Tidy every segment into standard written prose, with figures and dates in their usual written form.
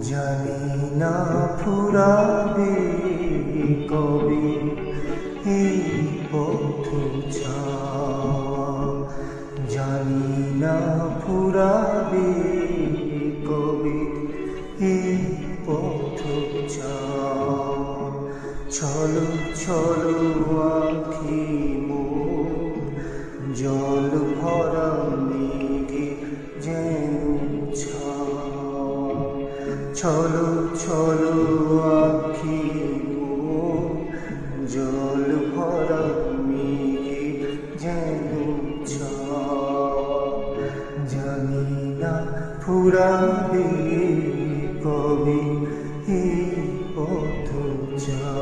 জানি না ফুরাবে কবে এই পথ ছায়া, জানি না ফুরাবে কবে এই পথ ছায়া। চলো চলো আঁখি মোর, জল ভরা মেঘে যেন ছায়া। চলো চলো আঁখি মোর, জল ভরা মেঘে যেন ছায়া। জানি না ফুরাবে কবে এই পথ ছায়া।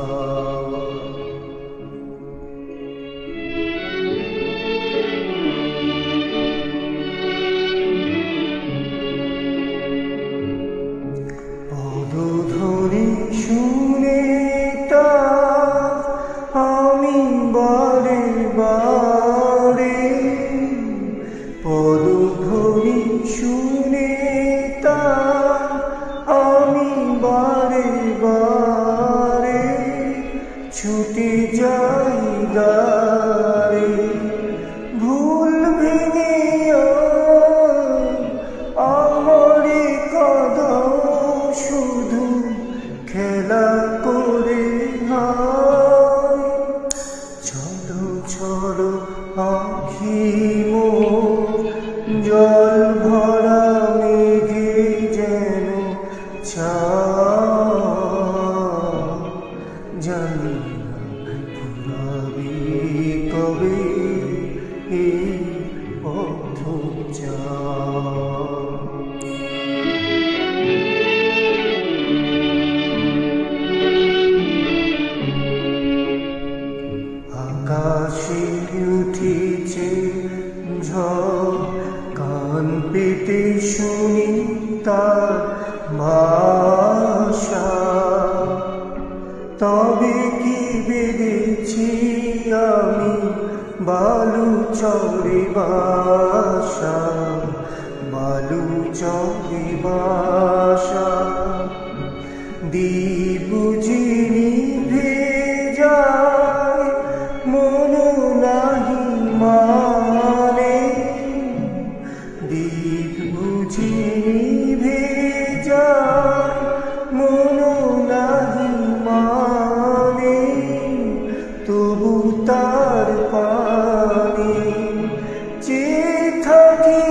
পদধ্বনি শুনে তার আমি বারে বারে, পদধ্বনি শুনে তার আমি বারে বারে ছুটে যাই দ্বারে। ভুল ভেঙে আমারে কাঁদা শুধু খেলা করে হায়। চলো চলো আঁখি মোর, জল ভরা মেঘে যেন ছায়া। জানি না ফুরাবে কবে এই পথ ছায়া। আকাশে উঠেছে ঝড়, কান পেতে শুনি তার ভাষা। তবে কি বেঁধেছি আমি বালু চরে বাসা, বালু চরে বাসা। দ্বীপ বুঝি নিভে যায় মন নাহি মানে, দ্বীপ বুঝি নিভে যায় মন নাহি মানে। তবু তার পানে চেয়ে থাকি